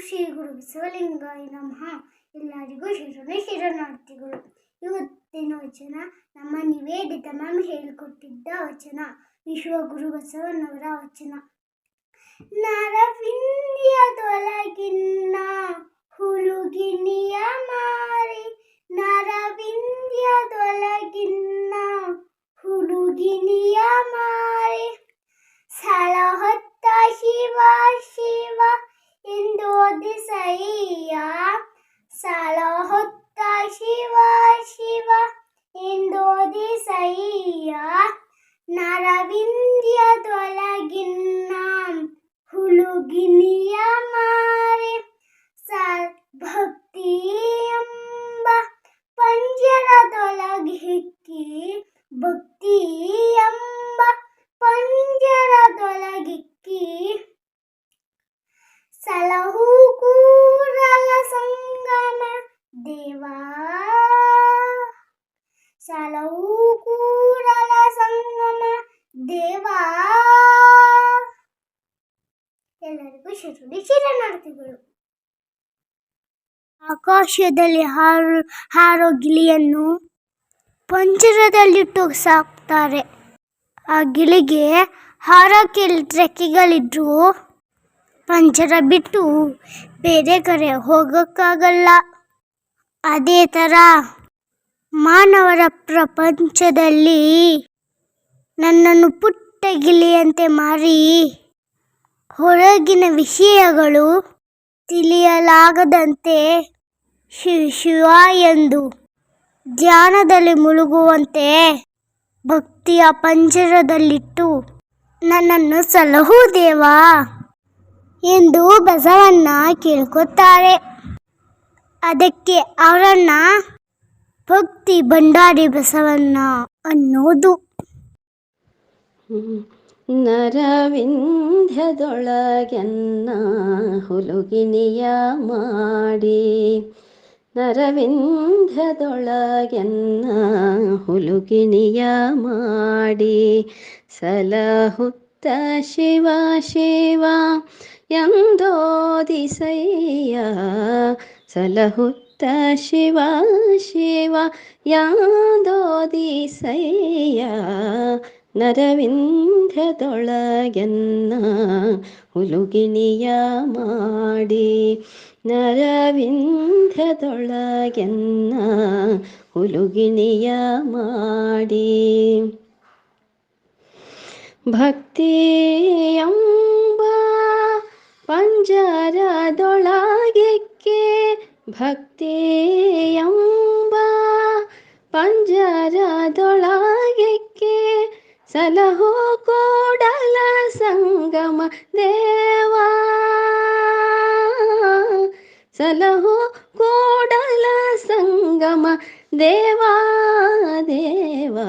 ಶ್ರೀ ಗುರು ಬಸವಲಿಂಗಾಯ ನಮಃ. ಎಲ್ಲರಿಗೂ ಶರಣಾರ್ಥಿಗಳು. ಇವತ್ತಿನ ವಚನ ನಮ್ಮ ನಿವೇದಿತ ಮ್ಯಾಮ್ ಹೇಳಿಕೊಟ್ಟಿದ್ದ ವಚನ, ವಿಶ್ವಗುರು ಬಸವಣ್ಣವರ ವಚನ. ನರವಿಂದ್ಯದೊಳಗಿನ್ನ ಹುಳುಗಿನಿಯ ಮಾರಿ, ನರವಿಂದ್ಯದೊಳಗಿನ್ನ ಹುಳುಗಿನಿಯ ಮಾರಿ, ಸಲಹೊತ್ತ ಶಿವ ಶಿವ ಎಂದೋದಿಸಯ್ಯ, ಸಲಹೊತ್ತ ಶಿವ ಶಿವ ಎಂದೋದಿಸಯ್ಯ, ನರವಿಂದ್ಯದೊಳಗಿನ್ನ ಹುಳುಗಿನಿಯ ಮಾರಿ, ಭಕ್ತಿ ಎಂಬ ಪಂಜರದೊಳಗೆ ಹಿಕ್ಕಿ, ಭಕ್ತಿ ಎಂಬ ಪಂಜರದೊಳಗಿಕ್ಕಿ, ಸಲಹು ಕೂಡಲ ಸಂಗಮ ದೇವಾ, ಸಲಹು ಕೂಡಲ ಸಂಗಮ ದೇವಾ. ಎಲ್ಲರಿಗೂ ಶರಣಾರ್ಥಿಗಳು. ಆಕಾಶದಲ್ಲಿ ಹಾರೋ ಗಿಳಿಯನ್ನು ಪಂಜರದಲ್ಲಿಟ್ಟು ಸಾಕ್ತಾರೆ. ಆ ಗಿಳಿಗೆ ಹಾರೋಕ್ಕೆ ರೆಕ್ಕೆಗಳಿದ್ರು ಪಂಜರ ಬಿಟ್ಟು ಬೇರೆ ಕಡೆ ಹೋಗೋಕ್ಕಾಗಲ್ಲ. ಅದೇ ಥರ ಮಾನವರ ಪ್ರಪಂಚದಲ್ಲಿ ನನ್ನನ್ನು ಪುಟ್ಟ ಗಿಳಿಯಂತೆ ಮಾರಿ ಹೊರಗಿನ ವಿಷಯಗಳು ತಿಳಿಯಲಾಗದಂತೆ ಶಿವ ಶಿವ ಎಂದು ಧ್ಯಾನದಲ್ಲಿ ಮುಳುಗುವಂತೆ ಭಕ್ತಿಯ ಪಂಜರದಲ್ಲಿಟ್ಟು ನನ್ನನ್ನು ಸಲಹು ದೇವಾ ಎಂದು ಬಸವಣ್ಣ ಕೇಳ್ಕೊತಾರೆ. ಅದಕ್ಕೆ ಅವರನ್ನ ಭಕ್ತಿ ಭಂಡಾರಿ ಬಸವಣ್ಣ ಅನ್ನೋದು. ನರವಿಂಧ್ಯದೊಳಗೆನ್ನ ಹುಲುಗಿನಿಯ ಮಾಡಿ, ನರವಿಂಧ್ಯದೊಳಗೆನ್ನ ಹುಲುಗಿನಿಯ ಮಾಡಿ, ಸಲಹುತ್ತ ಶಿವ ಶಿವ ಎಂದೋದಿಸಯ್ಯ, ಸಲಹುತ್ತ ಶಿವ ಶಿವ ಎಂದೋದಿಸಯ್ಯ, ನರವಿಂಧ್ಯದೊಳಗೆನ್ನ ಹುಲುಗಿನಿಯ ಮಾಡಿ, ನರವಿಂಧ್ಯದೊಳಗೆನ್ನ ಹುಲುಗಿನಿಯ ಮಾಡಿ. ಭಕ್ತಿ ಎಂಬ ಪಂಜರದೊಳಗಿಕ್ಕಿ, ಭಕ್ತಿ ಎಂಬ ಪಂಜರದೊಳಗಿಕ್ಕಿ, ಸಲಹು ಕೂಡಲ ಸಂಗಮ ದೇವಾ, ಸಲಹು ಕೂಡಲ ಸಂಗಮ ದೇವಾ ದೇವಾ.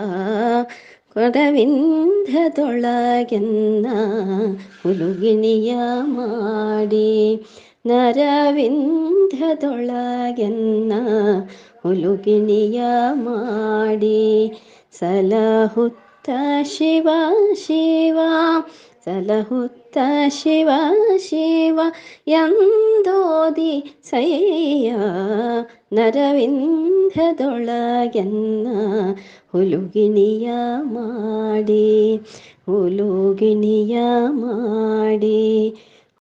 ಕೊಡವಿಂಧ್ಯದೊಳಗೆನ್ನ ಹುಲುಗಿನಿಯ ಮಾಡಿ, ನರವಿಂಧ್ಯದೊಳಗೆನ್ನ ಹುಲುಗಿನಿಯ ಮಾಡಿ, ಸಲಹುತ್ತ ಶಿವ ಶಿವ, ಸಲಹುತ್ತ ಶಿವ ಶಿವ ಎಂದೋದಿಸಯ್ಯ, ನರವಿಂಧ್ಯದೊಳಗೆನ್ನ ಹುಲುಗಿನಿಯ ಮಾಡಿ, ಹುಲುಗಿನಿಯ ಮಾಡಿ.